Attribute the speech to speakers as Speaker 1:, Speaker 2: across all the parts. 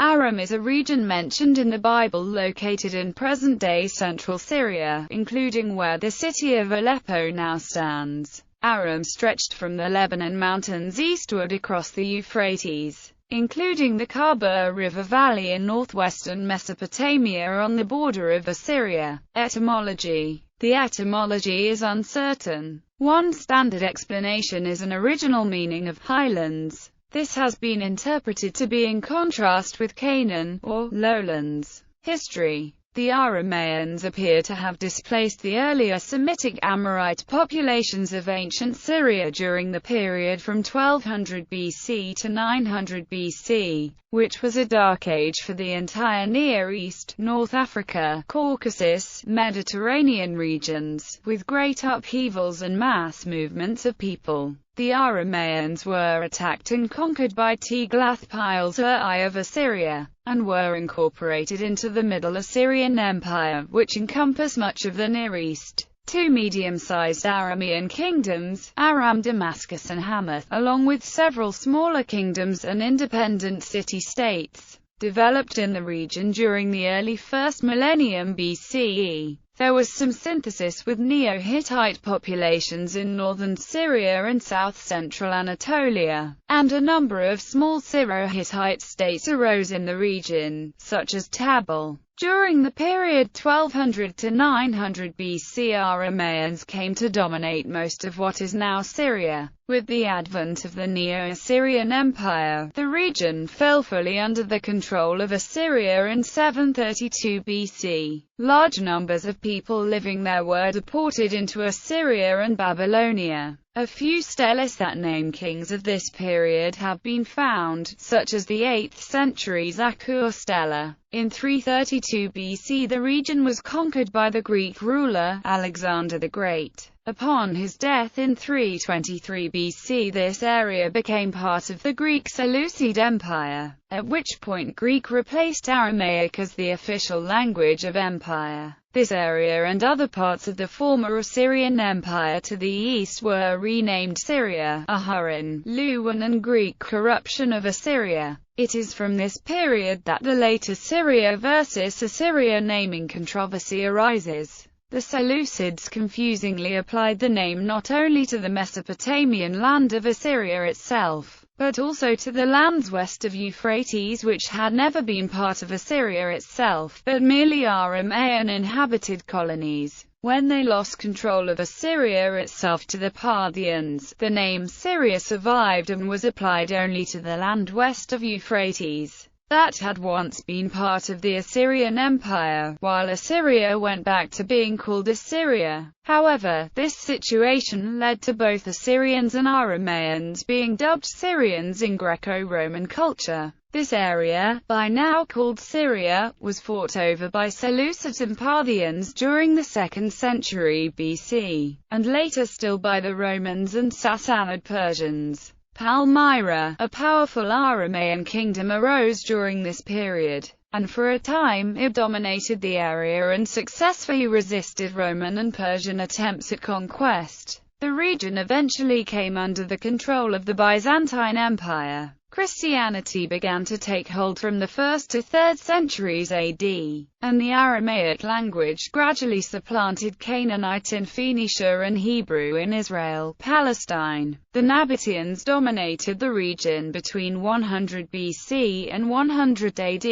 Speaker 1: Aram is a region mentioned in the Bible located in present-day central Syria, including where the city of Aleppo now stands. Aram stretched from the Lebanon mountains eastward across the Euphrates, including the Khabur River Valley in northwestern Mesopotamia on the border of Assyria. Etymology. The etymology is uncertain. One standard explanation is an original meaning of highlands. This has been interpreted to be in contrast with Canaan, or lowlands. History. The Aramaeans appear to have displaced the earlier Semitic Amorite populations of ancient Syria during the period from 1200 BC to 900 BC, which was a dark age for the entire Near East, North Africa, Caucasus, Mediterranean regions, with great upheavals and mass movements of people. The Aramaeans were attacked and conquered by Tiglath-Pileser I of Assyria, and were incorporated into the Middle Assyrian Empire, which encompassed much of the Near East. Two medium-sized Aramean kingdoms, Aram, Damascus and Hamath, along with several smaller kingdoms and independent city-states, developed in the region during the early 1st millennium BCE. There was some synthesis with Neo-Hittite populations in northern Syria and south-central Anatolia, and a number of small Syro-Hittite states arose in the region, such as Tabal. During the period 1200 to 900 BC, Aramaeans came to dominate most of what is now Syria. With the advent of the Neo-Assyrian Empire, the region fell fully under the control of Assyria in 732 BC. Large numbers of people living there were deported into Assyria and Babylonia. A few steles that name kings of this period have been found, such as the 8th century Zakur stela. In 332 BC the region was conquered by the Greek ruler, Alexander the Great. Upon his death in 323 BC this area became part of the Greek Seleucid Empire, at which point Greek replaced Aramaic as the official language of empire. This area and other parts of the former Assyrian Empire to the east were renamed Syria, Aharin, Luwan and Greek corruption of Assyria. It is from this period that the later Syria versus Assyria naming controversy arises. The Seleucids confusingly applied the name not only to the Mesopotamian land of Assyria itself, but also to the lands west of Euphrates which had never been part of Assyria itself, but merely Aramaean inhabited colonies. When they lost control of Assyria itself to the Parthians, the name Syria survived and was applied only to the land west of Euphrates that had once been part of the Assyrian Empire, while Assyria went back to being called Assyria. However, this situation led to both Assyrians and Aramaeans being dubbed Syrians in Greco-Roman culture. This area, by now called Syria, was fought over by Seleucids and Parthians during the 2nd century BC, and later still by the Romans and Sassanid Persians. Palmyra, a powerful Aramaean kingdom, arose during this period, and for a time it dominated the area and successfully resisted Roman and Persian attempts at conquest. The region eventually came under the control of the Byzantine Empire. Christianity began to take hold from the 1st to 3rd centuries AD, and the Aramaic language gradually supplanted Canaanite in Phoenicia and Hebrew in Israel, Palestine. The Nabateans dominated the region between 100 BC and 100 AD,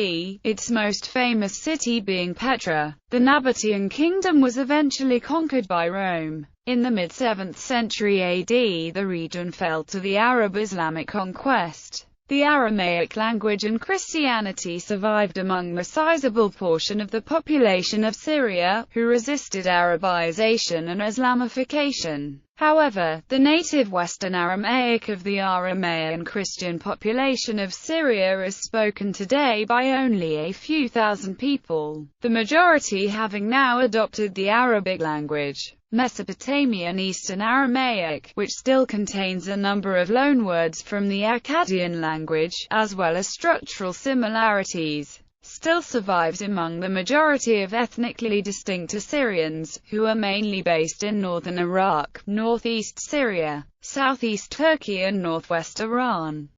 Speaker 1: its most famous city being Petra. The Nabatean kingdom was eventually conquered by Rome. In the mid-7th century AD the region fell to the Arab Islamic conquest. The Aramaic language and Christianity survived among a sizable portion of the population of Syria, who resisted Arabization and Islamification. However, the native Western Aramaic of the Aramaean Christian population of Syria is spoken today by only a few thousand people, the majority having now adopted the Arabic language. Mesopotamian Eastern Aramaic, which still contains a number of loanwords from the Akkadian language, as well as structural similarities, still survives among the majority of ethnically distinct Assyrians, who are mainly based in northern Iraq, northeast Syria, southeast Turkey and northwest Iran.